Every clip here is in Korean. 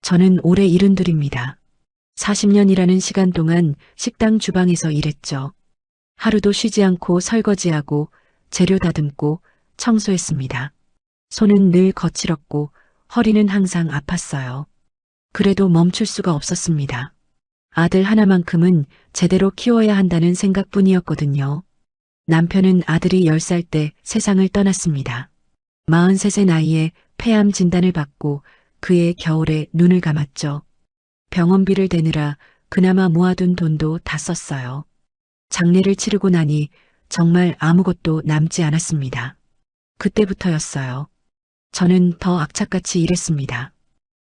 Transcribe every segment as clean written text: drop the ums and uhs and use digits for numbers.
저는 올해 72입니다. 40년이라는 시간 동안 식당 주방에서 일했죠. 하루도 쉬지 않고 설거지하고 재료 다듬고 청소했습니다. 손은 늘 거칠었고 허리는 항상 아팠어요. 그래도 멈출 수가 없었습니다. 아들 하나만큼은 제대로 키워야 한다는 생각뿐이었거든요. 남편은 아들이 10살 때 세상을 떠났습니다. 43세 나이에 폐암 진단을 받고 그해 겨울에 눈을 감았죠. 병원비를 대느라 그나마 모아둔 돈도 다 썼어요. 장례를 치르고 나니 정말 아무것도 남지 않았습니다. 그때부터였어요. 저는 더 악착같이 일했습니다.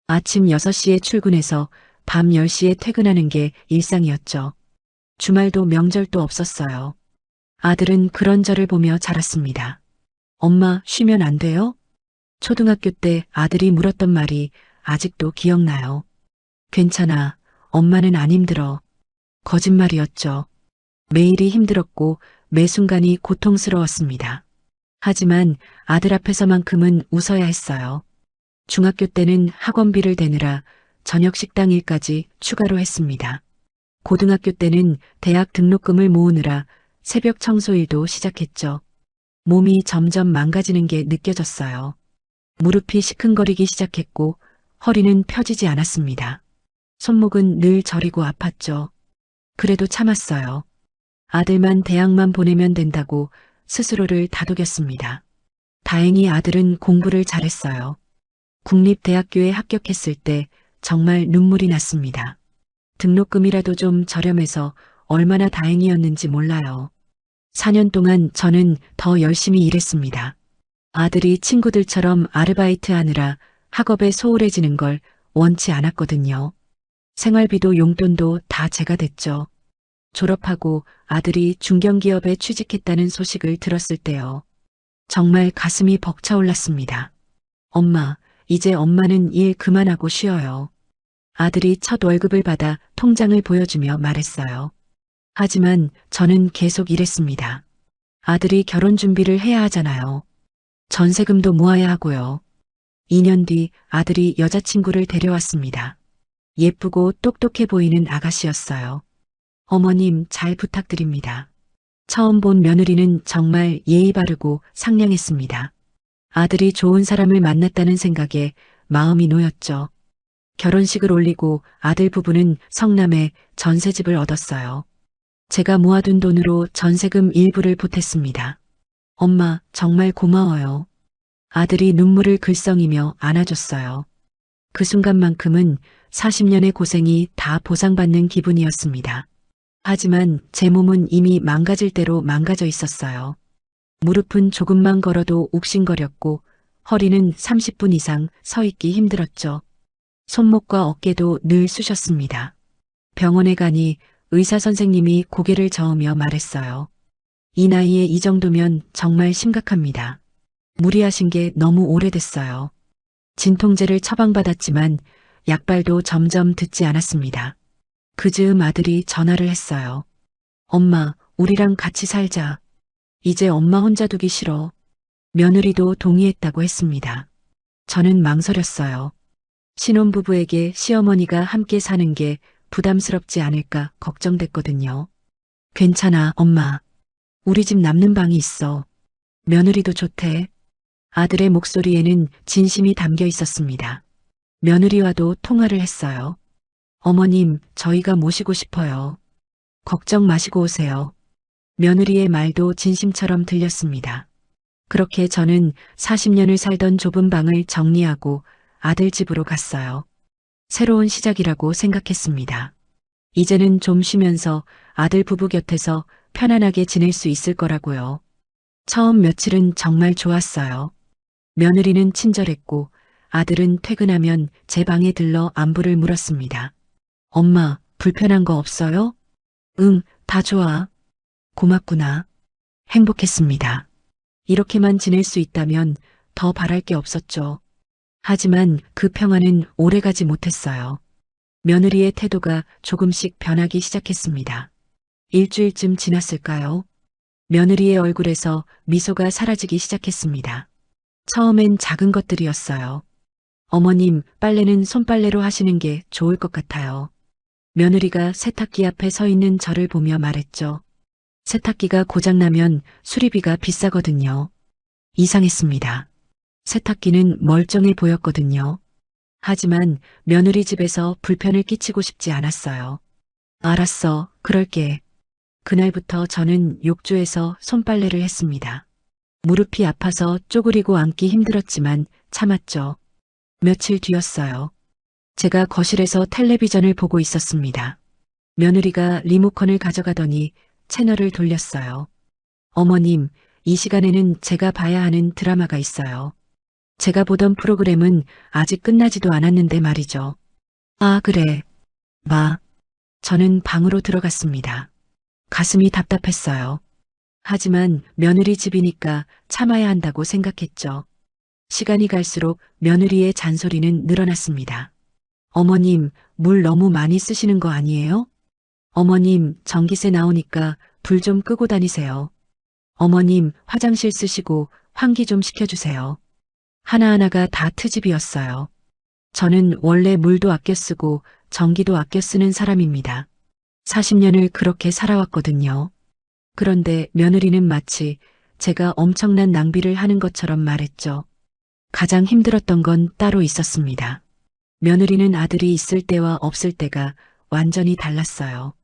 아침 6시에 출근해서 밤 10시에 퇴근하는 게 일상이었죠. 주말도 명절도 없었어요. 아들은 그런 저를 보며 자랐습니다. 엄마, 쉬면 안 돼요? 초등학교 때 아들이 물었던 말이 아직도 기억나요. 괜찮아. 엄마는 안 힘들어. 거짓말이었죠. 매일이 힘들었고 매 순간이 고통스러웠습니다. 하지만 아들 앞에서만큼은 웃어야 했어요. 중학교 때는 학원비를 대느라 저녁 식당 일까지 추가로 했습니다. 고등학교 때는 대학 등록금을 모으느라 새벽 청소일도 시작했죠. 몸이 점점 망가지는 게 느껴졌어요. 무릎이 시큰거리기 시작했고 허리는 펴지지 않았습니다. 손목은 늘 저리고 아팠죠. 그래도 참았어요. 아들만 대학만 보내면 된다고 스스로를 다독였습니다. 다행히 아들은 공부를 잘했어요. 국립대학교에 합격했을 때 정말 눈물이 났습니다. 등록금이라도 좀 저렴해서 얼마나 다행이었는지 몰라요. 4년 동안 저는 더 열심히 일했습니다. 아들이 친구들처럼 아르바이트 하느라 학업에 소홀해지는 걸 원치 않았거든요. 생활비도 용돈도 다 제가 댔죠. 졸업하고 아들이 중견기업에 취직했다는 소식을 들었을 때요. 정말 가슴이 벅차올랐습니다. 엄마, 이제 엄마는 일 그만하고 쉬어요. 아들이 첫 월급을 받아 통장을 보여주며 말했어요. 하지만 저는 계속 일했습니다. 아들이 결혼 준비를 해야 하잖아요. 전세금도 모아야 하고요. 2년 뒤 아들이 여자친구를 데려왔습니다. 예쁘고 똑똑해 보이는 아가씨였어요. 어머님 잘 부탁드립니다. 처음 본 며느리는 정말 예의 바르고 상냥했습니다. 아들이 좋은 사람을 만났다는 생각에 마음이 놓였죠. 결혼식을 올리고 아들 부부는 성남에 전세집을 얻었어요. 제가 모아둔 돈으로 전세금 일부를 보탰습니다. 엄마, 정말 고마워요. 아들이 눈물을 글썽이며 안아줬어요. 그 순간만큼은 40년의 고생이 다 보상받는 기분이었습니다. 하지만 제 몸은 이미 망가질 대로 망가져 있었어요. 무릎은 조금만 걸어도 욱신거렸고 허리는 30분 이상 서 있기 힘들었죠. 손목과 어깨도 늘 쑤셨습니다. 병원에 가니 의사 선생님이 고개를 저으며 말했어요. 이 나이에 이 정도면 정말 심각합니다. 무리하신 게 너무 오래됐어요. 진통제를 처방받았지만 약발도 점점 듣지 않았습니다. 그 즈음 아들이 전화를 했어요. 엄마, 우리랑 같이 살자. 이제 엄마 혼자 두기 싫어. 며느리도 동의했다고 했습니다. 저는 망설였어요. 신혼부부에게 시어머니가 함께 사는 게 부담스럽지 않을까 걱정됐거든요. 괜찮아, 엄마. 우리 집 남는 방이 있어. 며느리도 좋대. 아들의 목소리에는 진심이 담겨 있었습니다. 며느리와도 통화를 했어요. 어머님, 저희가 모시고 싶어요. 걱정 마시고 오세요. 며느리의 말도 진심처럼 들렸습니다. 그렇게 저는 40년을 살던 좁은 방을 정리하고 아들 집으로 갔어요. 새로운 시작이라고 생각했습니다. 이제는 좀 쉬면서 아들 부부 곁에서 편안하게 지낼 수 있을 거라고요. 처음 며칠은 정말 좋았어요. 며느리는 친절했고 아들은 퇴근하면 제 방에 들러 안부를 물었습니다. 엄마, 불편한 거 없어요? 응, 다 좋아. 고맙구나. 행복했습니다. 이렇게만 지낼 수 있다면 더 바랄 게 없었죠. 하지만 그 평화는 오래가지 못했어요. 며느리의 태도가 조금씩 변하기 시작했습니다. 일주일쯤 지났을까요? 며느리의 얼굴에서 미소가 사라지기 시작했습니다. 처음엔 작은 것들이었어요. 어머님, 빨래는 손빨래로 하시는 게 좋을 것 같아요. 며느리가 세탁기 앞에 서 있는 저를 보며 말했죠. 세탁기가 고장나면 수리비가 비싸거든요. 이상했습니다. 세탁기는 멀쩡해 보였거든요. 하지만 며느리 집에서 불편을 끼치고 싶지 않았어요. 알았어, 그럴게. 그날부터 저는 욕조에서 손빨래를 했습니다. 무릎이 아파서 쪼그리고 앉기 힘들었지만 참았죠. 며칠 뒤였어요. 제가 거실에서 텔레비전을 보고 있었습니다. 며느리가 리모컨을 가져가더니 채널을 돌렸어요. 어머님, 이 시간에는 제가 봐야 하는 드라마가 있어요. 제가 보던 프로그램은 아직 끝나지도 않았는데 말이죠. 아, 그래. 마. 저는 방으로 들어갔습니다. 가슴이 답답했어요. 하지만 며느리 집이니까 참아야 한다고 생각했죠. 시간이 갈수록 며느리의 잔소리는 늘어났습니다. 어머님, 물 너무 많이 쓰시는 거 아니에요? 어머님, 전기세 나오니까 불 좀 끄고 다니세요. 어머님, 화장실 쓰시고 환기 좀 시켜주세요. 하나하나가 다 트집이었어요. 저는 원래 물도 아껴 쓰고 전기도 아껴 쓰는 사람입니다. 40년을 그렇게 살아왔거든요. 그런데 며느리는 마치 제가 엄청난 낭비를 하는 것처럼 말했죠. 가장 힘들었던 건 따로 있었습니다. 며느리는 아들이 있을 때와 없을 때가 완전히 달랐어요.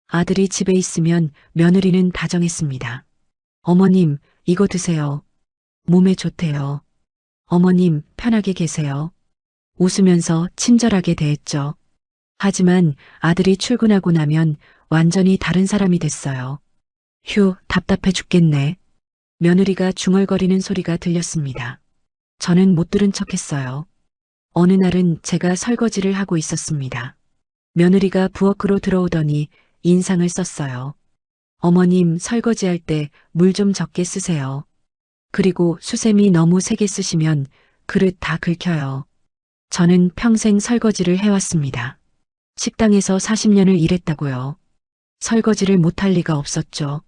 아들이 집에 있으면 며느리는 다정했습니다. 어머님, 이거 드세요. 몸에 좋대요. 어머님, 편하게 계세요. 웃으면서 친절하게 대했죠. 하지만 아들이 출근하고 나면 완전히 다른 사람이 됐어요. 휴, 답답해 죽겠네. 며느리가 중얼거리는 소리가 들렸습니다. 저는 못 들은 척했어요. 어느 날은 제가 설거지를 하고 있었습니다. 며느리가 부엌으로 들어오더니 인상을 썼어요. 어머님, 설거지할 때 물 좀 적게 쓰세요. 그리고 수세미 너무 세게 쓰시면 그릇 다 긁혀요. 저는 평생 설거지를 해왔습니다. 식당에서 40년을 일했다고요. 설거지를 못할 리가 없었죠.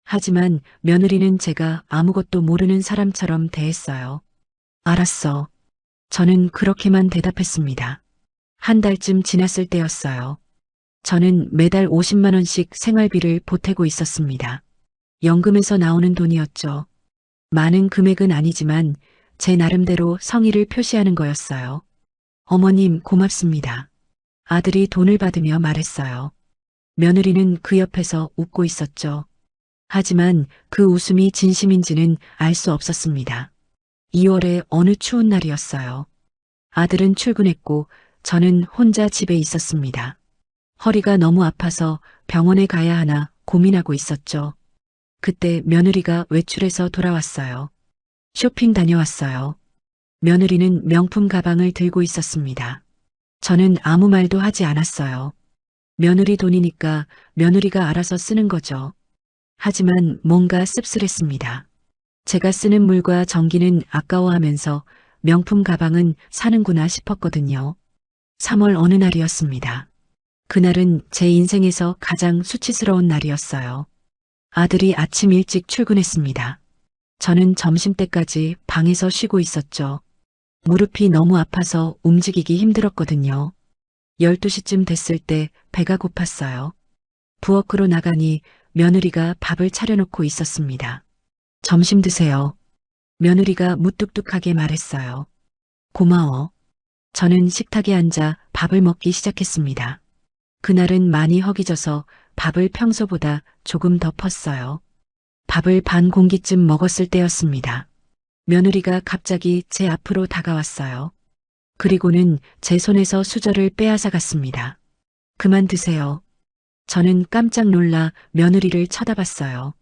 하지만 며느리는 제가 아무것도 모르는 사람처럼 대했어요. 알았어. 저는 그렇게만 대답했습니다. 한 달쯤 지났을 때였어요. 저는 매달 50만 원씩 생활비를 보태고 있었습니다. 연금에서 나오는 돈이었죠. 많은 금액은 아니지만 제 나름대로 성의를 표시하는 거였어요. 어머님, 고맙습니다. 아들이 돈을 받으며 말했어요. 며느리는 그 옆에서 웃고 있었죠. 하지만 그 웃음이 진심인지는 알 수 없었습니다. 2월의 어느 추운 날이었어요. 아들은 출근했고 저는 혼자 집에 있었습니다. 허리가 너무 아파서 병원에 가야 하나 고민하고 있었죠. 그때 며느리가 외출해서 돌아왔어요. 쇼핑 다녀왔어요. 며느리는 명품 가방을 들고 있었습니다. 저는 아무 말도 하지 않았어요. 며느리 돈이니까 며느리가 알아서 쓰는 거죠. 하지만 뭔가 씁쓸했습니다. 제가 쓰는 물과 전기는 아까워하면서 명품 가방은 사는구나 싶었거든요. 3월 어느 날이었습니다. 그날은 제 인생에서 가장 수치스러운 날이었어요. 아들이 아침 일찍 출근했습니다. 저는 점심때까지 방에서 쉬고 있었죠. 무릎이 너무 아파서 움직이기 힘들었거든요. 12시쯤 됐을 때 배가 고팠어요. 부엌으로 나가니 며느리가 밥을 차려놓고 있었습니다. 점심 드세요. 며느리가 무뚝뚝하게 말했어요. 고마워. 저는 식탁에 앉아 밥을 먹기 시작했습니다. 그날은 많이 허기져서 밥을 평소보다 조금 더 펐어요. 밥을 반 공기쯤 먹었을 때였습니다. 며느리가 갑자기 제 앞으로 다가왔어요. 그리고는 제 손에서 수저를 빼앗아 갔습니다. 그만 드세요. 저는 깜짝 놀라 며느리를 쳐다봤어요.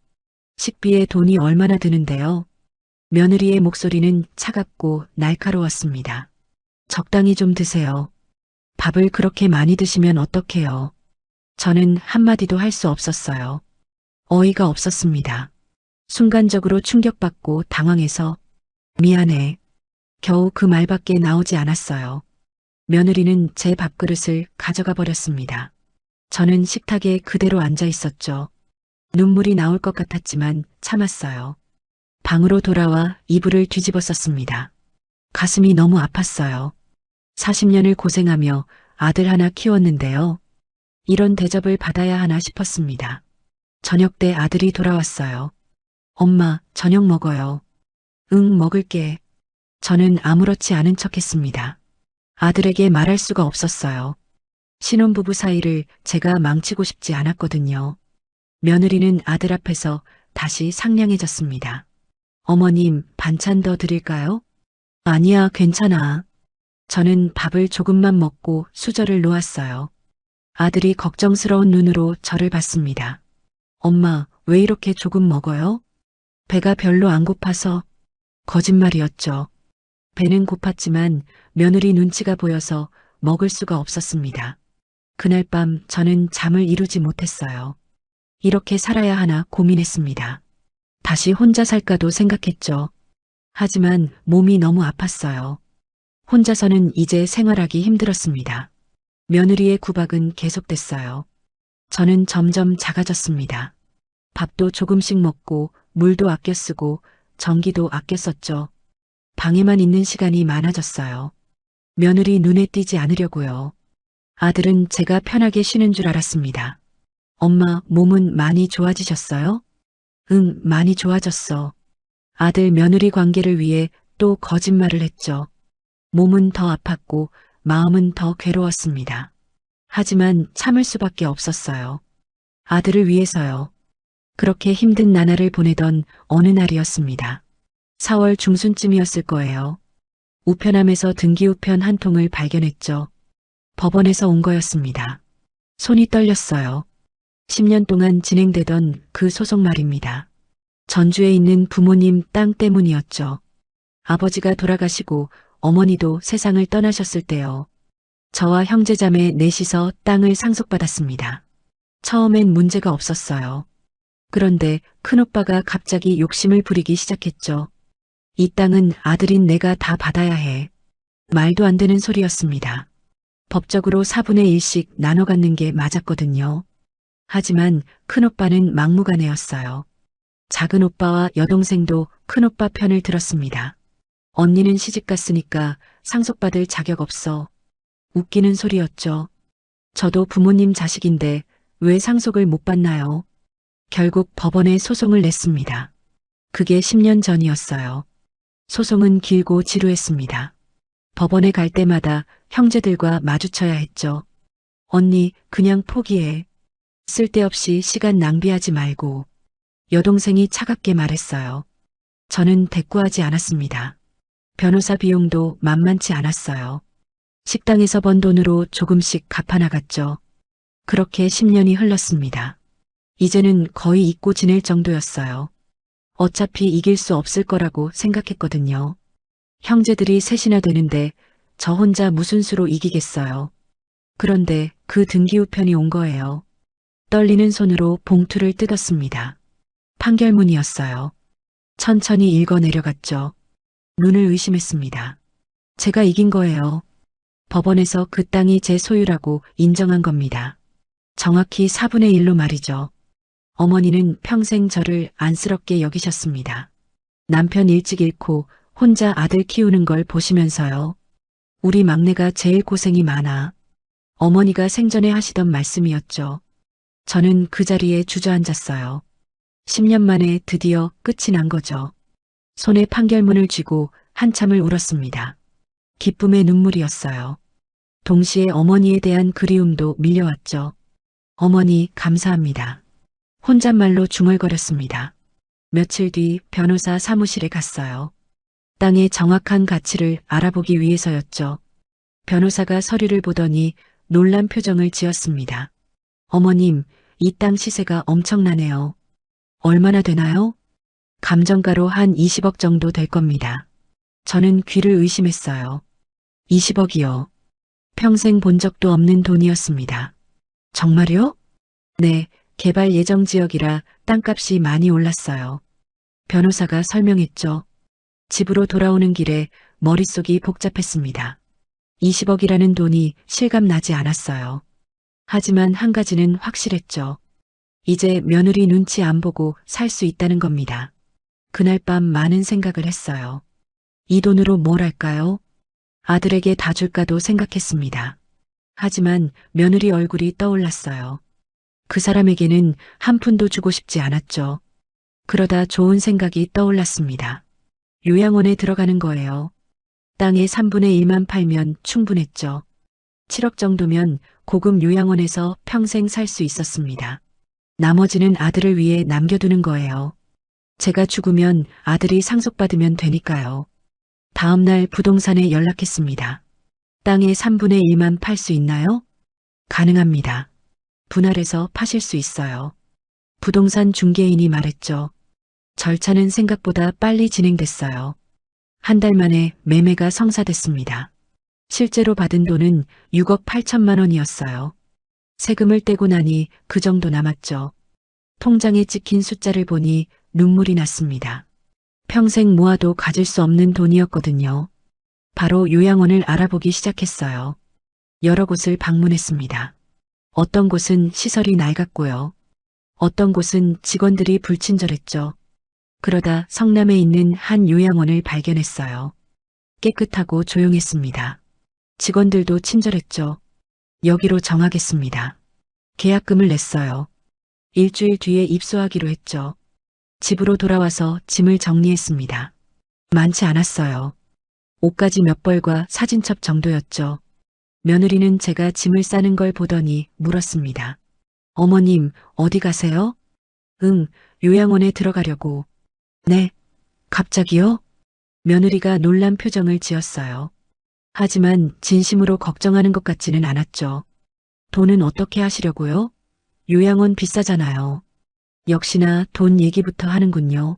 식비에 돈이 얼마나 드는데요? 며느리의 목소리는 차갑고 날카로웠습니다. 적당히 좀 드세요. 밥을 그렇게 많이 드시면 어떡해요? 저는 한마디도 할 수 없었어요. 어이가 없었습니다. 순간적으로 충격받고 당황해서 미안해. 겨우 그 말밖에 나오지 않았어요. 며느리는 제 밥그릇을 가져가 버렸습니다. 저는 식탁에 그대로 앉아 있었죠. 눈물이 나올 것 같았지만 참았어요. 방으로 돌아와 이불을 뒤집어 썼습니다. 가슴이 너무 아팠어요. 40년을 고생하며 아들 하나 키웠는데요. 이런 대접을 받아야 하나 싶었습니다. 저녁 때 아들이 돌아왔어요. 엄마, 저녁 먹어요. 응, 먹을게. 저는 아무렇지 않은 척 했습니다. 아들에게 말할 수가 없었어요. 신혼부부 사이를 제가 망치고 싶지 않았거든요. 며느리는 아들 앞에서 다시 상냥해졌습니다. 어머님, 반찬 더 드릴까요? 아니야, 괜찮아. 저는 밥을 조금만 먹고 수저를 놓았어요. 아들이 걱정스러운 눈으로 저를 봤습니다. 엄마, 왜 이렇게 조금 먹어요? 배가 별로 안 고파서. 거짓말이었죠. 배는 고팠지만 며느리 눈치가 보여서 먹을 수가 없었습니다. 그날 밤 저는 잠을 이루지 못했어요. 이렇게 살아야 하나 고민했습니다. 다시 혼자 살까도 생각했죠. 하지만 몸이 너무 아팠어요. 혼자서는 이제 생활하기 힘들었습니다. 며느리의 구박은 계속됐어요. 저는 점점 작아졌습니다. 밥도 조금씩 먹고 물도 아껴 쓰고 전기도 아껴 썼죠. 방에만 있는 시간이 많아졌어요. 며느리 눈에 띄지 않으려고요. 아들은 제가 편하게 쉬는 줄 알았습니다. 엄마, 몸은 많이 좋아지셨어요? 응, 많이 좋아졌어. 아들 며느리 관계를 위해 또 거짓말을 했죠. 몸은 더 아팠고 마음은 더 괴로웠습니다. 하지만 참을 수밖에 없었어요. 아들을 위해서요. 그렇게 힘든 나날을 보내던 어느 날이었습니다. 4월 중순쯤이었을 거예요. 우편함에서 등기우편 한 통을 발견했죠. 법원에서 온 거였습니다. 손이 떨렸어요. 10년 동안 진행되던 그 소송 말입니다. 전주에 있는 부모님 땅 때문이었죠. 아버지가 돌아가시고 어머니도 세상을 떠나셨을 때요. 저와 형제자매 넷이서 땅을 상속받았습니다. 처음엔 문제가 없었어요. 그런데 큰오빠가 갑자기 욕심을 부리기 시작했죠. 이 땅은 아들인 내가 다 받아야 해. 말도 안 되는 소리였습니다. 법적으로 4분의 1씩 나눠 갖는 게 맞았거든요. 하지만 큰오빠는 막무가내였어요. 작은 오빠와 여동생도 큰오빠 편을 들었습니다. 언니는 시집갔으니까 상속받을 자격 없어. 웃기는 소리였죠. 저도 부모님 자식인데 왜 상속을 못 받나요? 결국 법원에 소송을 냈습니다. 그게 10년 전이었어요. 소송은 길고 지루했습니다. 법원에 갈 때마다 형제들과 마주쳐야 했죠. 언니, 그냥 포기해. 쓸데없이 시간 낭비하지 말고. 여동생이 차갑게 말했어요. 저는 대꾸하지 않았습니다. 변호사 비용도 만만치 않았어요. 식당에서 번 돈으로 조금씩 갚아나갔죠. 그렇게 10년이 흘렀습니다. 이제는 거의 잊고 지낼 정도였어요. 어차피 이길 수 없을 거라고 생각했거든요. 형제들이 셋이나 되는데 저 혼자 무슨 수로 이기겠어요. 그런데 그 등기우편이 온 거예요. 떨리는 손으로 봉투를 뜯었습니다. 판결문이었어요. 천천히 읽어 내려갔죠. 눈을 의심했습니다. 제가 이긴 거예요. 법원에서 그 땅이 제 소유라고 인정한 겁니다. 정확히 4분의 1로 말이죠. 어머니는 평생 저를 안쓰럽게 여기셨습니다. 남편 일찍 잃고 혼자 아들 키우는 걸 보시면서요. 우리 막내가 제일 고생이 많아. 어머니가 생전에 하시던 말씀이었죠. 저는 그 자리에 주저앉았어요. 10년 만에 드디어 끝이 난 거죠. 손에 판결문을 쥐고 한참을 울었습니다. 기쁨의 눈물이었어요. 동시에 어머니에 대한 그리움도 밀려왔죠. 어머니, 감사합니다. 혼잣말로 중얼거렸습니다. 며칠 뒤 변호사 사무실에 갔어요. 땅의 정확한 가치를 알아보기 위해서였죠. 변호사가 서류를 보더니 놀란 표정을 지었습니다. 어머님, 이 땅 시세가 엄청나네요. 얼마나 되나요? 감정가로 한 20억 정도 될 겁니다. 저는 귀를 의심했어요. 20억이요. 평생 본 적도 없는 돈이었습니다. 정말요? 네, 개발 예정 지역이라 땅값이 많이 올랐어요. 변호사가 설명했죠. 집으로 돌아오는 길에 머릿속이 복잡했습니다. 20억이라는 돈이 실감 나지 않았어요. 하지만 한 가지는 확실했죠. 이제 며느리 눈치 안 보고 살 수 있다는 겁니다. 그날 밤 많은 생각을 했어요. 이 돈으로 뭘 할까요? 아들에게 다 줄까도 생각했습니다. 하지만 며느리 얼굴이 떠올랐어요. 그 사람에게는 한 푼도 주고 싶지 않았죠. 그러다 좋은 생각이 떠올랐습니다. 요양원에 들어가는 거예요. 땅의 3분의 1만 팔면 충분했죠. 7억 정도면 고급 요양원에서 평생 살 수 있었습니다. 나머지는 아들을 위해 남겨두는 거예요. 제가 죽으면 아들이 상속받으면 되니까요. 다음 날 부동산에 연락했습니다. 땅의 3분의 1만 팔 수 있나요? 가능합니다. 분할해서 파실 수 있어요. 부동산 중개인이 말했죠. 절차는 생각보다 빨리 진행됐어요. 한 달 만에 매매가 성사됐습니다. 실제로 받은 돈은 6억 8천만 원이었어요. 세금을 떼고 나니 그 정도 남았죠. 통장에 찍힌 숫자를 보니 눈물이 났습니다. 평생 모아도 가질 수 없는 돈이었거든요. 바로 요양원을 알아보기 시작했어요. 여러 곳을 방문했습니다. 어떤 곳은 시설이 낡았고요. 어떤 곳은 직원들이 불친절했죠. 그러다 성남에 있는 한 요양원을 발견했어요. 깨끗하고 조용했습니다. 직원들도 친절했죠. 여기로 정하겠습니다. 계약금을 냈어요. 일주일 뒤에 입소하기로 했죠. 집으로 돌아와서 짐을 정리했습니다. 많지 않았어요. 옷가지 몇 벌과 사진첩 정도였죠. 며느리는 제가 짐을 싸는 걸 보더니 물었습니다. 어머님, 어디 가세요? 응, 요양원에 들어가려고. 네, 갑자기요? 며느리가 놀란 표정을 지었어요. 하지만 진심으로 걱정하는 것 같지는 않았죠. 돈은 어떻게 하시려고요? 요양원 비싸잖아요. 역시나 돈 얘기부터 하는군요.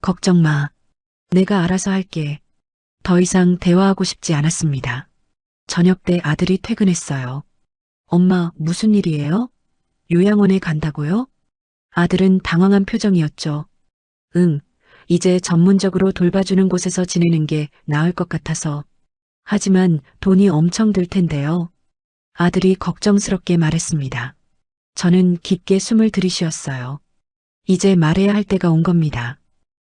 걱정 마. 내가 알아서 할게. 더 이상 대화하고 싶지 않았습니다. 저녁 때 아들이 퇴근했어요. 엄마, 무슨 일이에요? 요양원에 간다고요? 아들은 당황한 표정이었죠. 응, 이제 전문적으로 돌봐주는 곳에서 지내는 게 나을 것 같아서. 하지만 돈이 엄청 들 텐데요. 아들이 걱정스럽게 말했습니다. 저는 깊게 숨을 들이쉬었어요. 이제 말해야 할 때가 온 겁니다.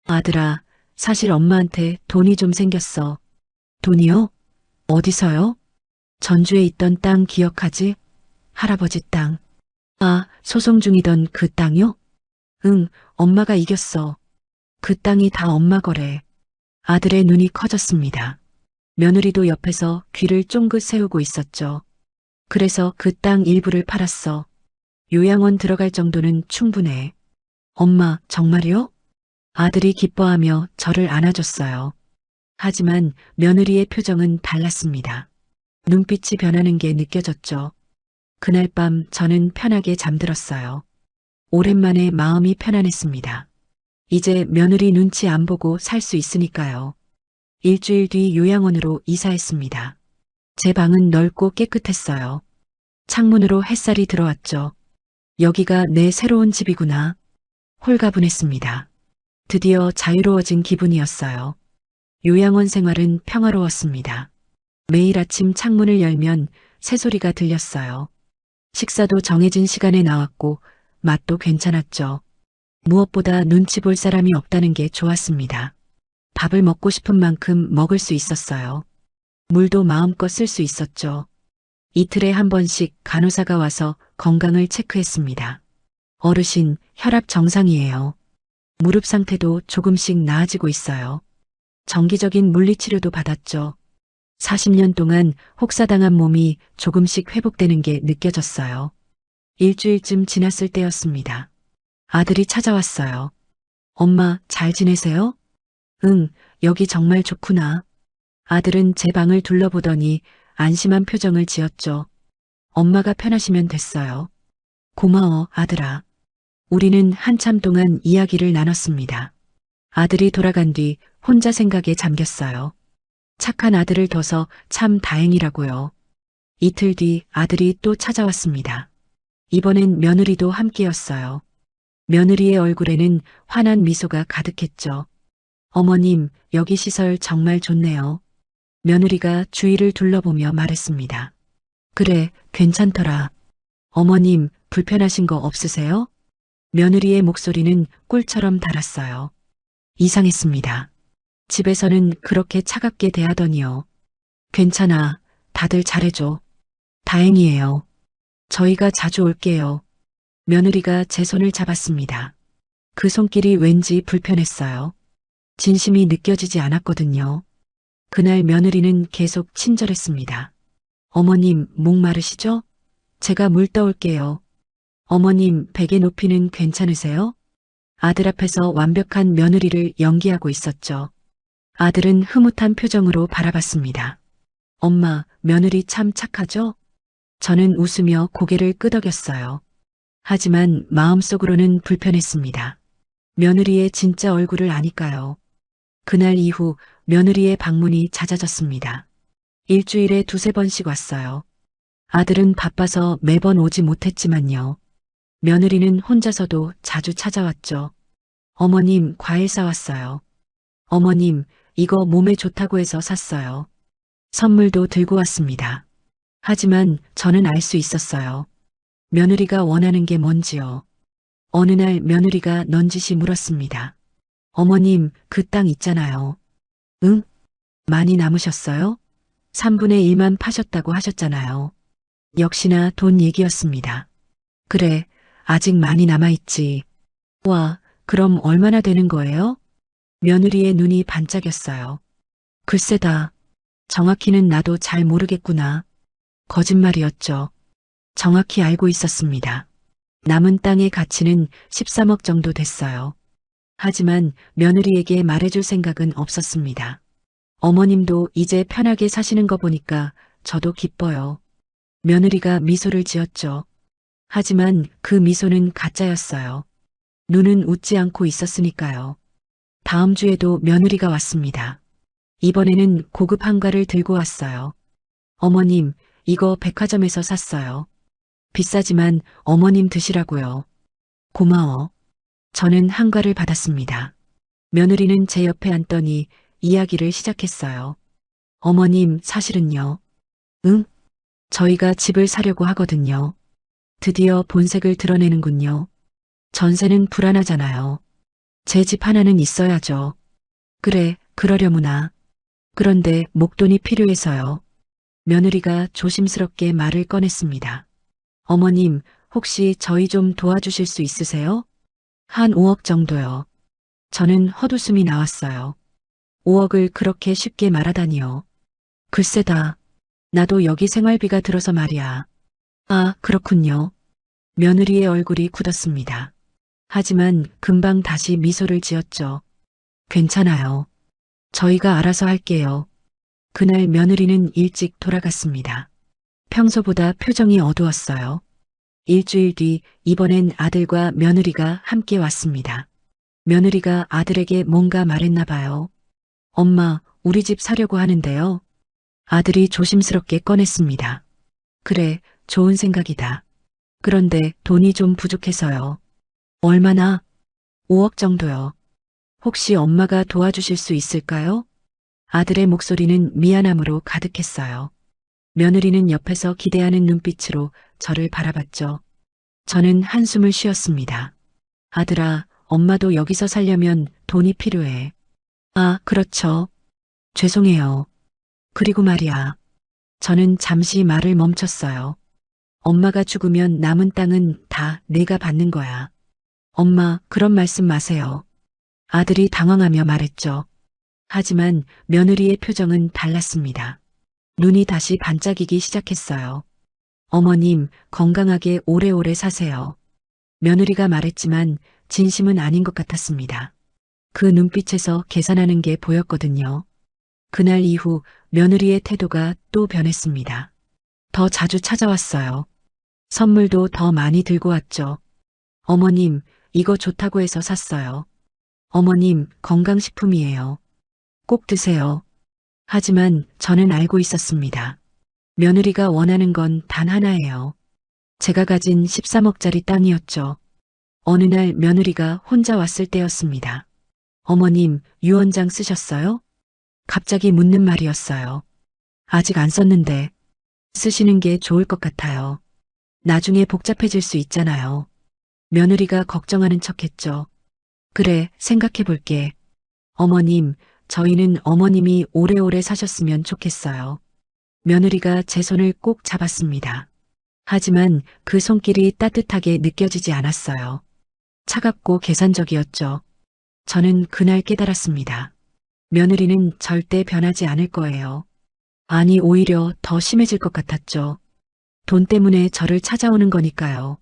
아들아, 사실 엄마한테 돈이 좀 생겼어. 돈이요? 어디서요? 전주에 있던 땅 기억하지? 할아버지 땅. 아, 소송 중이던 그 땅이요? 응, 엄마가 이겼어. 그 땅이 다 엄마 거래. 아들의 눈이 커졌습니다. 며느리도 옆에서 귀를 쫑긋 세우고 있었죠. 그래서 그 땅 일부를 팔았어. 요양원 들어갈 정도는 충분해. 엄마, 정말이요? 아들이 기뻐하며 저를 안아줬어요. 하지만 며느리의 표정은 달랐습니다. 눈빛이 변하는 게 느껴졌죠. 그날 밤 저는 편하게 잠들었어요. 오랜만에 마음이 편안했습니다. 이제 며느리 눈치 안 보고 살 수 있으니까요. 일주일 뒤 요양원으로 이사했습니다. 제 방은 넓고 깨끗했어요. 창문으로 햇살이 들어왔죠. 여기가 내 새로운 집이구나. 홀가분했습니다. 드디어 자유로워진 기분이었어요. 요양원 생활은 평화로웠습니다. 매일 아침 창문을 열면 새소리가 들렸어요. 식사도 정해진 시간에 나왔고 맛도 괜찮았죠. 무엇보다 눈치 볼 사람이 없다는 게 좋았습니다. 밥을 먹고 싶은 만큼 먹을 수 있었어요. 물도 마음껏 쓸 수 있었죠. 이틀에 한 번씩 간호사가 와서 건강을 체크했습니다. 어르신, 혈압 정상이에요. 무릎 상태도 조금씩 나아지고 있어요. 정기적인 물리치료도 받았죠. 40년 동안 혹사당한 몸이 조금씩 회복되는 게 느껴졌어요. 일주일쯤 지났을 때였습니다. 아들이 찾아왔어요. 엄마, 잘 지내세요? 응, 여기 정말 좋구나. 아들은 제 방을 둘러보더니 안심한 표정을 지었죠. 엄마가 편하시면 됐어요. 고마워, 아들아. 우리는 한참 동안 이야기를 나눴습니다. 아들이 돌아간 뒤 혼자 생각에 잠겼어요. 착한 아들을 둬서 참 다행이라고요. 이틀 뒤 아들이 또 찾아왔습니다. 이번엔 며느리도 함께였어요. 며느리의 얼굴에는 환한 미소가 가득했죠. 어머님, 여기 시설 정말 좋네요. 며느리가 주위를 둘러보며 말했습니다. 그래, 괜찮더라. 어머님, 불편하신 거 없으세요? 며느리의 목소리는 꿀처럼 달았어요. 이상했습니다. 집에서는 그렇게 차갑게 대하더니요. 괜찮아. 다들 잘해줘. 다행이에요. 저희가 자주 올게요. 며느리가 제 손을 잡았습니다. 그 손길이 왠지 불편했어요. 진심이 느껴지지 않았거든요. 그날 며느리는 계속 친절했습니다. 어머님, 목마르시죠? 제가 물 떠올게요. 어머님, 베개 높이는 괜찮으세요? 아들 앞에서 완벽한 며느리를 연기하고 있었죠. 아들은 흐뭇한 표정으로 바라봤습니다. 엄마, 며느리 참 착하죠? 저는 웃으며 고개를 끄덕였어요. 하지만 마음속으로는 불편했습니다. 며느리의 진짜 얼굴을 아니까요. 그날 이후 며느리의 방문이 잦아졌습니다. 일주일에 두세 번씩 왔어요. 아들은 바빠서 매번 오지 못했지만요. 며느리는 혼자서도 자주 찾아왔죠. 어머님, 과일 사왔어요. 어머님, 이거 몸에 좋다고 해서 샀어요. 선물도 들고 왔습니다. 하지만 저는 알 수 있었어요. 며느리가 원하는 게 뭔지요. 어느 날 며느리가 넌지시 물었습니다. 어머님, 그 땅 있잖아요. 응? 많이 남으셨어요? 3분의 1만 파셨다고 하셨잖아요. 역시나 돈 얘기였습니다. 그래, 아직 많이 남아있지. 와, 그럼 얼마나 되는 거예요? 며느리의 눈이 반짝였어요. 글쎄다. 정확히는 나도 잘 모르겠구나. 거짓말이었죠. 정확히 알고 있었습니다. 남은 땅의 가치는 13억 정도 됐어요. 하지만 며느리에게 말해줄 생각은 없었습니다. 어머님도 이제 편하게 사시는 거 보니까 저도 기뻐요. 며느리가 미소를 지었죠. 하지만 그 미소는 가짜였어요. 눈은 웃지 않고 있었으니까요. 다음 주에도 며느리가 왔습니다. 이번에는 고급 한과를 들고 왔어요. 어머님, 이거 백화점에서 샀어요. 비싸지만 어머님 드시라고요. 고마워. 저는 한과를 받았습니다. 며느리는 제 옆에 앉더니 이야기를 시작했어요. 어머님, 사실은요. 응? 저희가 집을 사려고 하거든요. 드디어 본색을 드러내는군요. 전세는 불안하잖아요. 제 집 하나는 있어야죠. 그래, 그러려무나. 그런데 목돈이 필요해서요. 며느리가 조심스럽게 말을 꺼냈습니다. 어머님, 혹시 저희 좀 도와주실 수 있으세요? 한 5억 정도요. 저는 헛웃음이 나왔어요. 5억을 그렇게 쉽게 말하다니요. 글쎄다. 나도 여기 생활비가 들어서 말이야. 아, 그렇군요. 며느리의 얼굴이 굳었습니다. 하지만 금방 다시 미소를 지었죠. 괜찮아요. 저희가 알아서 할게요. 그날 며느리는 일찍 돌아갔습니다. 평소보다 표정이 어두웠어요. 일주일 뒤 이번엔 아들과 며느리가 함께 왔습니다. 며느리가 아들에게 뭔가 말했나 봐요. 엄마, 우리 집 사려고 하는데요. 아들이 조심스럽게 꺼냈습니다. 그래, 좋은 생각이다. 그런데 돈이 좀 부족해서요. 얼마나? 5억 정도요. 혹시 엄마가 도와주실 수 있을까요? 아들의 목소리는 미안함으로 가득했어요. 며느리는 옆에서 기대하는 눈빛으로 저를 바라봤죠. 저는 한숨을 쉬었습니다. 아들아, 엄마도 여기서 살려면 돈이 필요해. 아, 그렇죠. 죄송해요. 그리고 말이야. 저는 잠시 말을 멈췄어요. 엄마가 죽으면 남은 땅은 다 내가 받는 거야. 엄마, 그런 말씀 마세요. 아들이 당황하며 말했죠. 하지만 며느리의 표정은 달랐습니다. 눈이 다시 반짝이기 시작했어요. 어머님, 건강하게 오래오래 사세요. 며느리가 말했지만 진심은 아닌 것 같았습니다. 그 눈빛에서 계산하는 게 보였거든요. 그날 이후 며느리의 태도가 또 변했습니다. 더 자주 찾아왔어요. 선물도 더 많이 들고 왔죠. 어머님, 이거 좋다고 해서 샀어요. 어머님, 건강식품이에요. 꼭 드세요. 하지만 저는 알고 있었습니다. 며느리가 원하는 건 단 하나예요. 제가 가진 13억짜리 땅이었죠. 어느 날 며느리가 혼자 왔을 때였습니다. 어머님, 유언장 쓰셨어요? 갑자기 묻는 말이었어요. 아직 안 썼는데 쓰시는 게 좋을 것 같아요. 나중에 복잡해질 수 있잖아요. 며느리가 걱정하는 척했죠. 그래, 생각해 볼게. 어머님, 저희는 어머님이 오래오래 사셨으면 좋겠어요. 며느리가 제 손을 꼭 잡았습니다. 하지만 그 손길이 따뜻하게 느껴지지 않았어요. 차갑고 계산적이었죠. 저는 그날 깨달았습니다. 며느리는 절대 변하지 않을 거예요. 아니, 오히려 더 심해질 것 같았죠. 돈 때문에 저를 찾아오는 거니까요.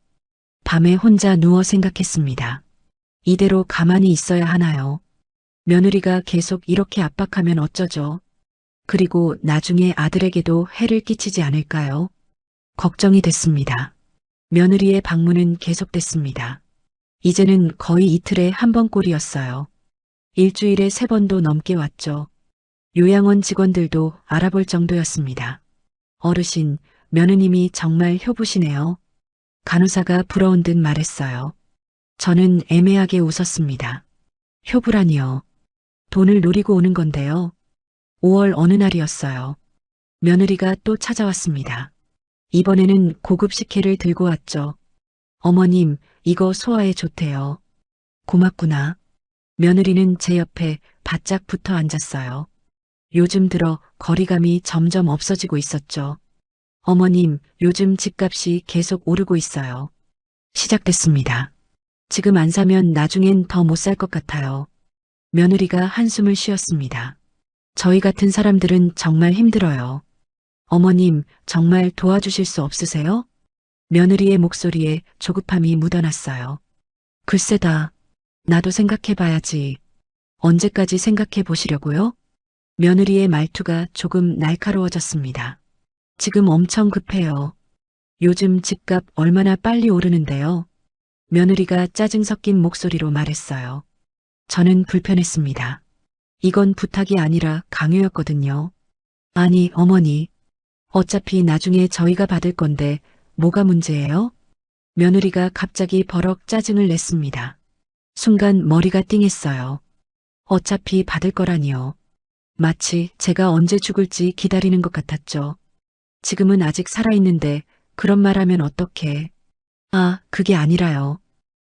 밤에 혼자 누워 생각했습니다. 이대로 가만히 있어야 하나요? 며느리가 계속 이렇게 압박하면 어쩌죠? 그리고 나중에 아들에게도 해를 끼치지 않을까요? 걱정이 됐습니다. 며느리의 방문은 계속됐습니다. 이제는 거의 이틀에 한 번꼴이었어요. 일주일에 3번도 넘게 왔죠. 요양원 직원들도 알아볼 정도였습니다. 어르신, 며느님이 정말 효부시네요. 간호사가 부러운 듯 말했어요. 저는 애매하게 웃었습니다. 효부라니요. 돈을 노리고 오는 건데요. 5월 어느 날이었어요. 며느리가 또 찾아왔습니다. 이번에는 고급 식혜를 들고 왔죠. 어머님, 이거 소화에 좋대요. 고맙구나. 며느리는 제 옆에 바짝 붙어 앉았어요. 요즘 들어 거리감이 점점 없어지고 있었죠. 어머님, 요즘 집값이 계속 오르고 있어요. 시작됐습니다. 지금 안 사면 나중엔 더 못 살 것 같아요. 며느리가 한숨을 쉬었습니다. 저희 같은 사람들은 정말 힘들어요. 어머님, 정말 도와주실 수 없으세요? 며느리의 목소리에 조급함이 묻어났어요. 글쎄다. 나도 생각해봐야지. 언제까지 생각해 보시려고요? 며느리의 말투가 조금 날카로워졌습니다. 지금 엄청 급해요. 요즘 집값 얼마나 빨리 오르는데요. 며느리가 짜증 섞인 목소리로 말했어요. 저는 불편했습니다. 이건 부탁이 아니라 강요였거든요. 아니, 어머니. 어차피 나중에 저희가 받을 건데 뭐가 문제예요? 며느리가 갑자기 버럭 짜증을 냈습니다. 순간 머리가 띵했어요. 어차피 받을 거라니요. 마치 제가 언제 죽을지 기다리는 것 같았죠. 지금은 아직 살아있는데 그런 말 하면 어떡해. 아, 그게 아니라요.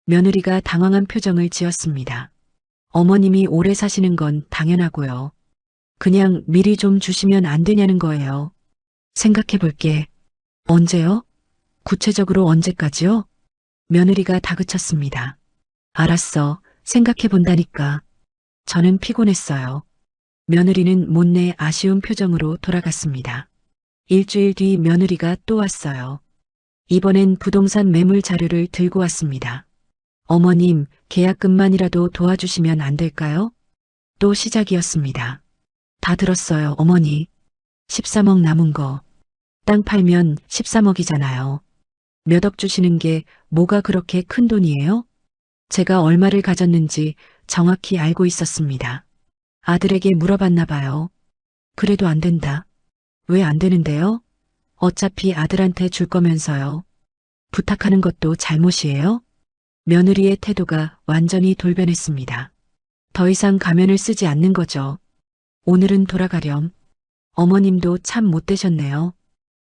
며느리가 당황한 표정을 지었습니다. 어머님이 오래 사시는 건 당연하고요. 그냥 미리 좀 주시면 안 되냐는 거예요. 생각해 볼게. 언제요? 구체적으로 언제까지요? 며느리가 다그쳤습니다. 알았어. 생각해 본다니까. 저는 피곤했어요. 며느리는 못내 아쉬운 표정으로 돌아갔습니다. 일주일 뒤 며느리가 또 왔어요. 이번엔 부동산 매물 자료를 들고 왔습니다. 어머님, 계약금만이라도 도와주시면 안 될까요? 또 시작이었습니다. 다 들었어요, 어머니. 13억 남은 거. 땅 팔면 13억이잖아요. 몇 억 주시는 게 뭐가 그렇게 큰 돈이에요? 제가 얼마를 가졌는지 정확히 알고 있었습니다. 아들에게 물어봤나 봐요. 그래도 안 된다. 왜 안 되는데요? 어차피 아들한테 줄 거면서요. 부탁하는 것도 잘못이에요? 며느리의 태도가 완전히 돌변했습니다. 더 이상 가면을 쓰지 않는 거죠. 오늘은 돌아가렴. 어머님도 참 못되셨네요.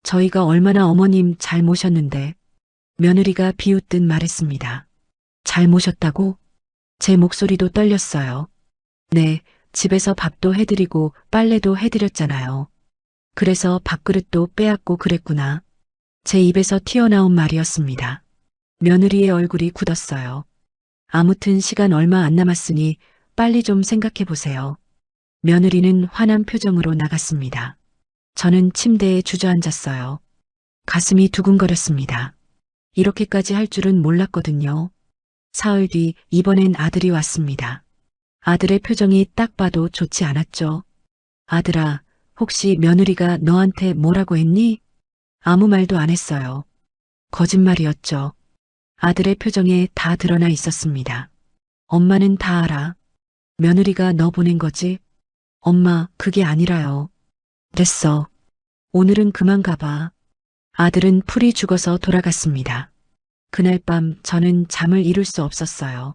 저희가 얼마나 어머님 잘 모셨는데. 며느리가 비웃듯 말했습니다. 잘 모셨다고? 제 목소리도 떨렸어요. 네, 집에서 밥도 해드리고 빨래도 해드렸잖아요. 그래서 밥그릇도 빼앗고 그랬구나. 제 입에서 튀어나온 말이었습니다. 며느리의 얼굴이 굳었어요. 아무튼 시간 얼마 안 남았으니 빨리 좀 생각해 보세요. 며느리는 화난 표정으로 나갔습니다. 저는 침대에 주저앉았어요. 가슴이 두근거렸습니다. 이렇게까지 할 줄은 몰랐거든요. 사흘 뒤 이번엔 아들이 왔습니다. 아들의 표정이 딱 봐도 좋지 않았죠. 아들아, 혹시 며느리가 너한테 뭐라고 했니? 아무 말도 안 했어요. 거짓말이었죠. 아들의 표정에 다 드러나 있었습니다. 엄마는 다 알아. 며느리가 너 보낸 거지? 엄마, 그게 아니라요. 됐어. 오늘은 그만 가봐. 아들은 풀이 죽어서 돌아갔습니다. 그날 밤 저는 잠을 이룰 수 없었어요.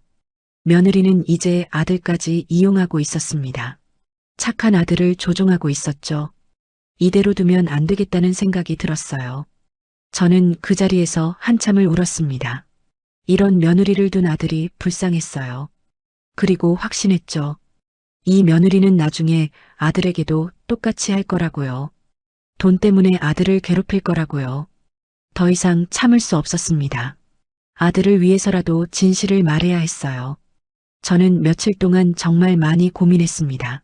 며느리는 이제 아들까지 이용하고 있었습니다. 착한 아들을 조종하고 있었죠. 이대로 두면 안 되겠다는 생각이 들었어요. 저는 그 자리에서 한참을 울었습니다. 이런 며느리를 둔 아들이 불쌍했어요. 그리고 확신했죠. 이 며느리는 나중에 아들에게도 똑같이 할 거라고요. 돈 때문에 아들을 괴롭힐 거라고요. 더 이상 참을 수 없었습니다. 아들을 위해서라도 진실을 말해야 했어요. 저는 며칠 동안 정말 많이 고민했습니다.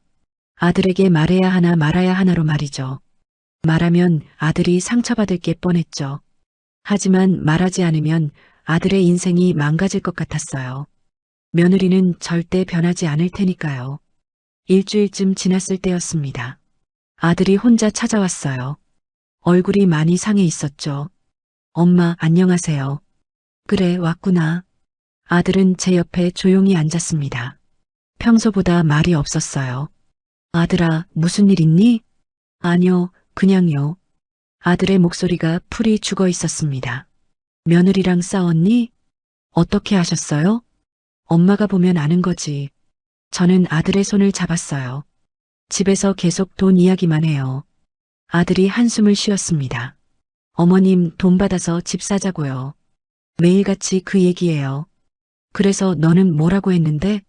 아들에게 말해야 하나 말아야 하나로 말이죠. 말하면 아들이 상처받을 게 뻔했죠. 하지만 말하지 않으면 아들의 인생이 망가질 것 같았어요. 며느리는 절대 변하지 않을 테니까요. 일주일쯤 지났을 때였습니다. 아들이 혼자 찾아왔어요. 얼굴이 많이 상해 있었죠. 엄마, 안녕하세요. 그래, 왔구나. 아들은 제 옆에 조용히 앉았습니다. 평소보다 말이 없었어요. 아들아, 무슨 일 있니? 아니요, 그냥요. 아들의 목소리가 풀이 죽어 있었습니다. 며느리랑 싸웠니? 어떻게 하셨어요? 엄마가 보면 아는 거지. 저는 아들의 손을 잡았어요. 집에서 계속 돈 이야기만 해요. 아들이 한숨을 쉬었습니다. 어머님, 돈 받아서 집 사자고요. 매일같이 그 얘기예요. 그래서 너는 뭐라고 했는데?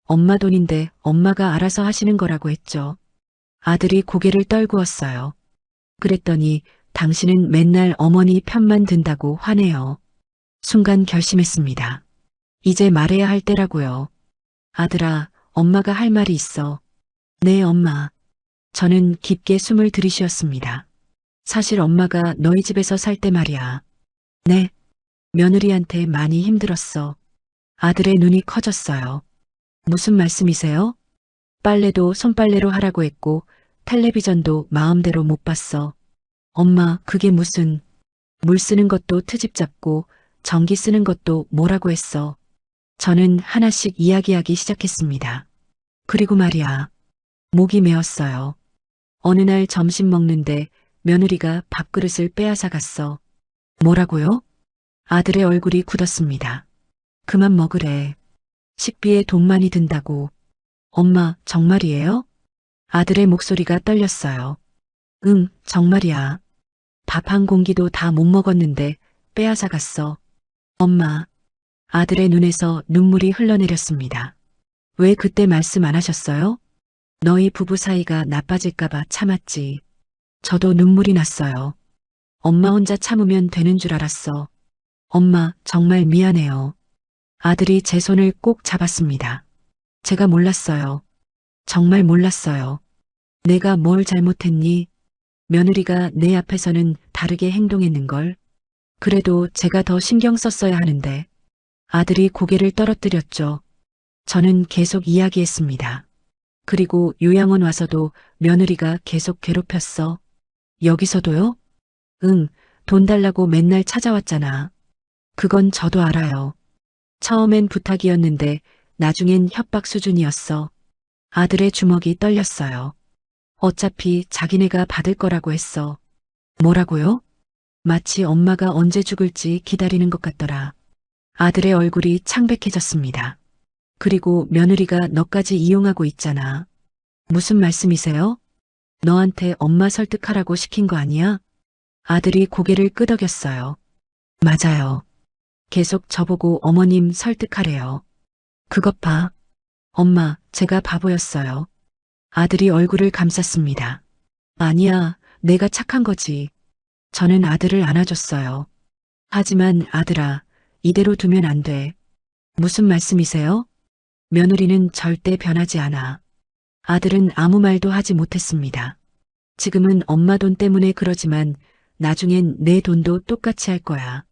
엄마 돈인데 엄마가 알아서 하시는 거라고 했죠. 아들이 고개를 떨구었어요. 그랬더니 당신은 맨날 어머니 편만 든다고 화내요. 순간 결심했습니다. 이제 말해야 할 때라고요. 아들아, 엄마가 할 말이 있어. 네, 엄마. 저는 깊게 숨을 들이쉬었습니다. 사실 엄마가 너희 집에서 살 때 말이야. 네. 며느리한테 많이 힘들었어. 아들의 눈이 커졌어요. 무슨 말씀이세요? 빨래도 손빨래로 하라고 했고 텔레비전도 마음대로 못 봤어. 엄마, 그게 무슨. 물 쓰는 것도 트집 잡고 전기 쓰는 것도 뭐라고 했어. 저는 하나씩 이야기하기 시작했습니다. 그리고 말이야. 목이 메었어요. 어느 날 점심 먹는데 며느리가 밥그릇을 빼앗아 갔어. 뭐라고요? 아들의 얼굴이 굳었습니다. 그만 먹으래. 식비에 돈 많이 든다고. 엄마, 정말이에요? 아들의 목소리가 떨렸어요. 응, 정말이야. 밥 한 공기도 다 못 먹었는데 빼앗아 갔어. 엄마. 아들의 눈에서 눈물이 흘러내렸습니다. 왜 그때 말씀 안 하셨어요? 너희 부부 사이가 나빠질까봐 참았지. 저도 눈물이 났어요. 엄마 혼자 참으면 되는 줄 알았어. 엄마, 정말 미안해요. 아들이 제 손을 꼭 잡았습니다. 제가 몰랐어요. 정말 몰랐어요. 내가 뭘 잘못했니? 며느리가 내 앞에서는 다르게 행동했는걸. 그래도 제가 더 신경 썼어야 하는데. 아들이 고개를 떨어뜨렸죠. 저는 계속 이야기했습니다. 그리고 요양원 와서도 며느리가 계속 괴롭혔어. 여기서도요? 응, 돈 달라고 맨날 찾아왔잖아. 그건 저도 알아요. 처음엔 부탁이었는데 나중엔 협박 수준이었어. 아들의 주먹이 떨렸어요. 어차피 자기네가 받을 거라고 했어. 뭐라고요? 마치 엄마가 언제 죽을지 기다리는 것 같더라. 아들의 얼굴이 창백해졌습니다. 그리고 며느리가 너까지 이용하고 있잖아. 무슨 말씀이세요? 너한테 엄마 설득하라고 시킨 거 아니야? 아들이 고개를 끄덕였어요. 맞아요. 계속 저보고 어머님 설득하래요. 그것 봐. 엄마, 제가 바보였어요. 아들이 얼굴을 감쌌습니다. 아니야, 내가 착한 거지. 저는 아들을 안아줬어요. 하지만 아들아, 이대로 두면 안 돼. 무슨 말씀이세요? 며느리는 절대 변하지 않아. 아들은 아무 말도 하지 못했습니다. 지금은 엄마 돈 때문에 그러지만 나중엔 내 돈도 똑같이 할 거야.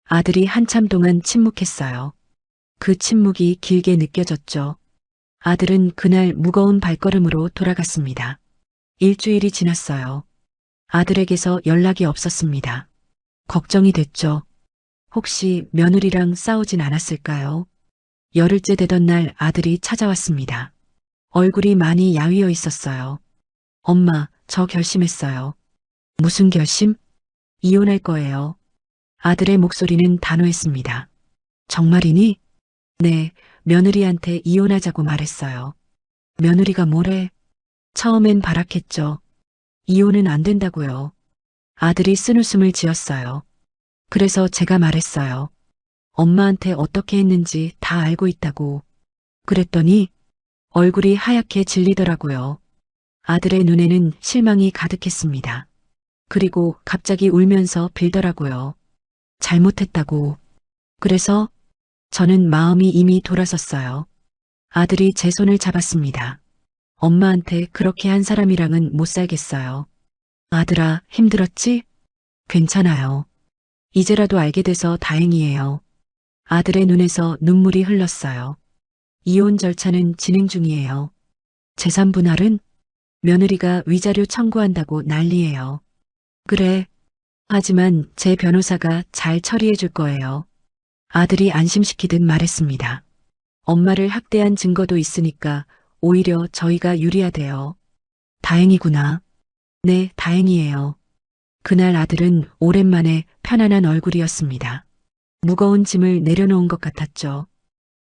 아들이 한참 동안 침묵했어요. 그 침묵이 길게 느껴졌죠. 아들은 그날 무거운 발걸음으로 돌아갔습니다. 일주일이 지났어요. 아들에게서 연락이 없었습니다. 걱정이 됐죠. 혹시 며느리랑 싸우진 않았을까요? 열흘째 되던 날 아들이 찾아왔습니다. 얼굴이 많이 야위어 있었어요. 엄마, 저 결심했어요. 무슨 결심? 이혼할 거예요. 아들의 목소리는 단호했습니다. 정말이니? 네, 며느리한테 이혼하자고 말했어요. 며느리가 뭐래? 처음엔 발악했죠. 이혼은 안 된다고요. 아들이 쓴웃음을 지었어요. 그래서 제가 말했어요. 엄마한테 어떻게 했는지 다 알고 있다고. 그랬더니 얼굴이 하얗게 질리더라고요. 아들의 눈에는 실망이 가득했습니다. 그리고 갑자기 울면서 빌더라고요. 잘못했다고. 그래서 저는 마음이 이미 돌아섰어요. 아들이 제 손을 잡았습니다. 엄마한테 그렇게 한 사람이랑은 못 살겠어요. 아들아, 힘들었지? 괜찮아요. 이제라도 알게 돼서 다행이에요. 아들의 눈에서 눈물이 흘렀어요. 이혼 절차는 진행 중이에요. 재산 분할은? 며느리가 위자료 청구한다고 난리예요. 그래. 하지만 제 변호사가 잘 처리해 줄 거예요. 아들이 안심시키듯 말했습니다. 엄마를 학대한 증거도 있으니까 오히려 저희가 유리하대요. 다행이구나. 네, 다행이에요. 그날 아들은 오랜만에 편안한 얼굴이었습니다. 무거운 짐을 내려놓은 것 같았죠.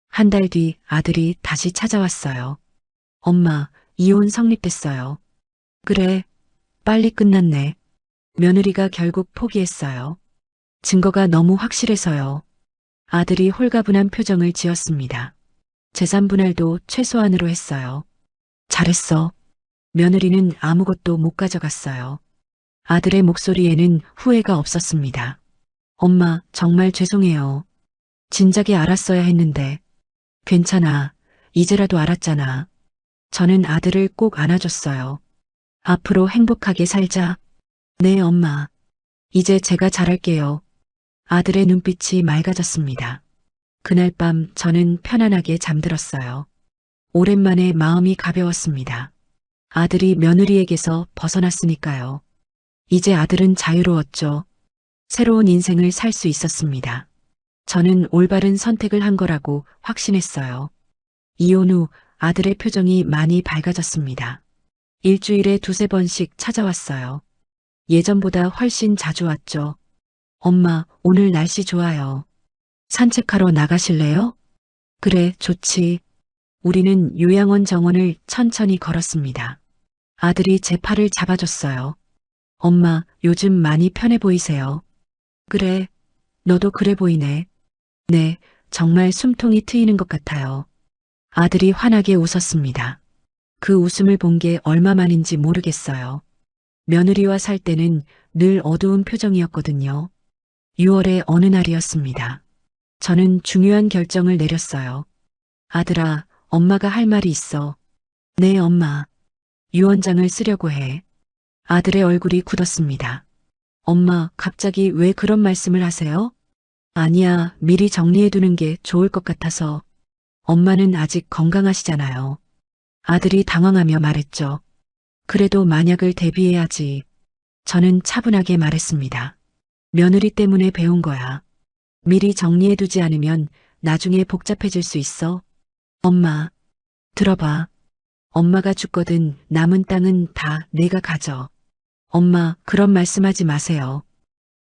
한 달 뒤 아들이 다시 찾아왔어요. 엄마, 이혼 성립됐어요. 그래, 빨리 끝났네. 며느리가 결국 포기했어요. 증거가 너무 확실해서요. 아들이 홀가분한 표정을 지었습니다. 재산 분할도 최소한으로 했어요. 잘했어. 며느리는 아무것도 못 가져갔어요. 아들의 목소리에는 후회가 없었습니다. 엄마, 정말 죄송해요. 진작에 알았어야 했는데. 괜찮아. 이제라도 알았잖아. 저는 아들을 꼭 안아줬어요. 앞으로 행복하게 살자. 네, 엄마. 이제 제가 잘할게요. 아들의 눈빛이 맑아졌습니다. 그날 밤 저는 편안하게 잠들었어요. 오랜만에 마음이 가벼웠습니다. 아들이 며느리에게서 벗어났으니까요. 이제 아들은 자유로웠죠. 새로운 인생을 살 수 있었습니다. 저는 올바른 선택을 한 거라고 확신했어요. 이혼 후 아들의 표정이 많이 밝아졌습니다. 일주일에 두세 번씩 찾아왔어요. 예전보다 훨씬 자주 왔죠. 엄마, 오늘 날씨 좋아요. 산책하러 나가실래요? 그래, 좋지. 우리는 요양원 정원을 천천히 걸었습니다. 아들이 제 팔을 잡아줬어요. 엄마, 요즘 많이 편해 보이세요. 그래, 너도 그래 보이네. 네, 정말 숨통이 트이는 것 같아요. 아들이 환하게 웃었습니다. 그 웃음을 본 게 얼마만인지 모르겠어요. 며느리와 살 때는 늘 어두운 표정이었거든요. 6월의 어느 날이었습니다. 저는 중요한 결정을 내렸어요. 아들아, 엄마가 할 말이 있어. 네, 엄마. 유언장을 쓰려고 해. 아들의 얼굴이 굳었습니다. 엄마, 갑자기 왜 그런 말씀을 하세요? 아니야, 미리 정리해두는 게 좋을 것 같아서. 엄마는 아직 건강하시잖아요. 아들이 당황하며 말했죠. 그래도 만약을 대비해야지. 저는 차분하게 말했습니다. 며느리 때문에 배운 거야. 미리 정리해두지 않으면 나중에 복잡해질 수 있어. 엄마, 들어봐. 엄마가 죽거든 남은 땅은 다 내가 가져. 엄마, 그런 말씀하지 마세요.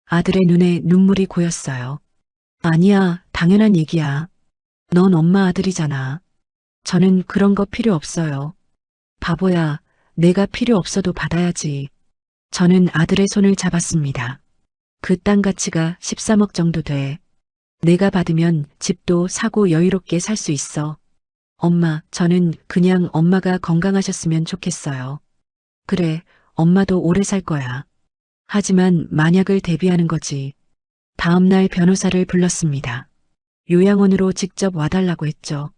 아들의 눈에 눈물이 고였어요. 아니야, 당연한 얘기야. 넌 엄마 아들이잖아. 저는 그런 거 필요 없어요. 바보야, 내가 필요 없어도 받아야지. 저는 아들의 손을 잡았습니다. 그 땅 가치가 13억 정도 돼. 내가 받으면 집도 사고 여유롭게 살 수 있어. 엄마, 저는 그냥 엄마가 건강하셨으면 좋겠어요. 그래, 엄마도 오래 살 거야. 하지만 만약을 대비하는 거지. 다음 날 변호사를 불렀습니다. 요양원으로 직접 와달라고 했죠.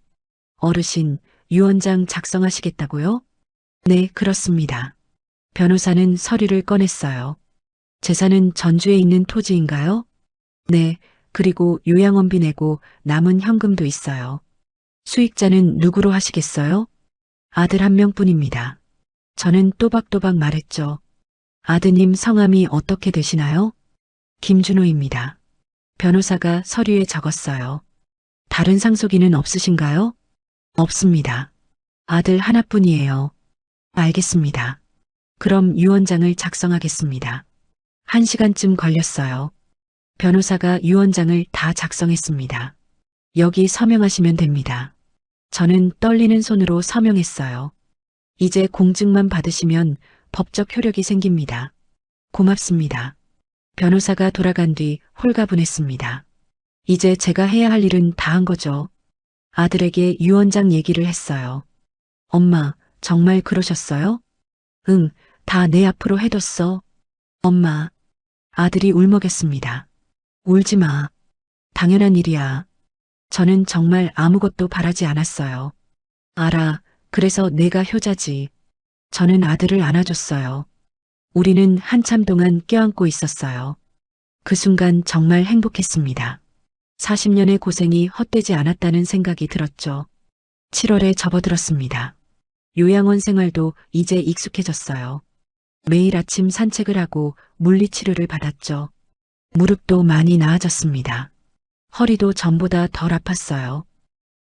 어르신, 유언장 작성하시겠다고요? 네, 그렇습니다. 변호사는 서류를 꺼냈어요. 재산은 전주에 있는 토지인가요? 네, 그리고 요양원비 내고 남은 현금도 있어요. 수익자는 누구로 하시겠어요? 아들 한 명뿐입니다. 저는 또박또박 말했죠. 아드님 성함이 어떻게 되시나요? 김준호입니다. 변호사가 서류에 적었어요. 다른 상속인은 없으신가요? 없습니다. 아들 하나뿐이에요. 알겠습니다. 그럼 유언장을 작성하겠습니다. 1시간쯤 걸렸어요. 변호사가 유언장을 다 작성했습니다. 여기 서명하시면 됩니다. 저는 떨리는 손으로 서명했어요. 이제 공증만 받으시면 법적 효력이 생깁니다. 고맙습니다. 변호사가 돌아간 뒤 홀가분했습니다. 이제 제가 해야 할 일은 다 한 거죠. 아들에게 유언장 얘기를 했어요. 엄마, 정말 그러셨어요? 응, 다 내 앞으로 해뒀어. 엄마, 아들이 울먹였습니다. 울지 마. 당연한 일이야. 저는 정말 아무것도 바라지 않았어요. 알아. 그래서 내가 효자지. 저는 아들을 안아줬어요. 우리는 한참 동안 껴안고 있었어요. 그 순간 정말 행복했습니다. 40년의 고생이 헛되지 않았다는 생각이 들었죠. 7월에 접어들었습니다. 요양원 생활도 이제 익숙해졌어요. 매일 아침 산책을 하고 물리치료를 받았죠. 무릎도 많이 나아졌습니다. 허리도 전보다 덜 아팠어요.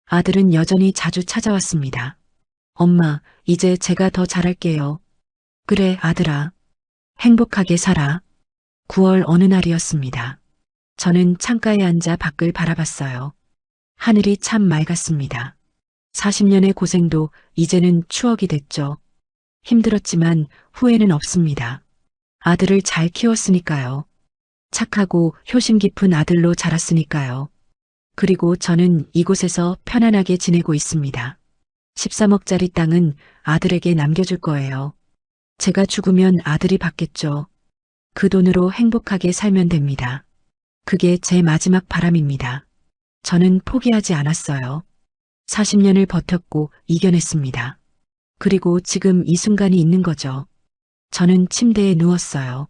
아들은 여전히 자주 찾아왔습니다. 엄마, 이제 제가 더 잘할게요. 그래, 아들아. 행복하게 살아. 9월 어느 날이었습니다. 저는 창가에 앉아 밖을 바라봤어요. 하늘이 참 맑았습니다. 40년의 고생도 이제는 추억이 됐죠. 힘들었지만 후회는 없습니다. 아들을 잘 키웠으니까요. 착하고 효심 깊은 아들로 자랐으니까요. 그리고 저는 이곳에서 편안하게 지내고 있습니다. 13억짜리 땅은 아들에게 남겨줄 거예요. 제가 죽으면 아들이 받겠죠. 그 돈으로 행복하게 살면 됩니다. 그게 제 마지막 바람입니다. 저는 포기하지 않았어요. 40년을 버텼고 이겨냈습니다. 그리고 지금 이 순간이 있는 거죠. 저는 침대에 누웠어요.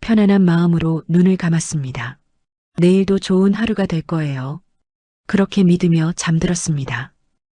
편안한 마음으로 눈을 감았습니다. 내일도 좋은 하루가 될 거예요. 그렇게 믿으며 잠들었습니다.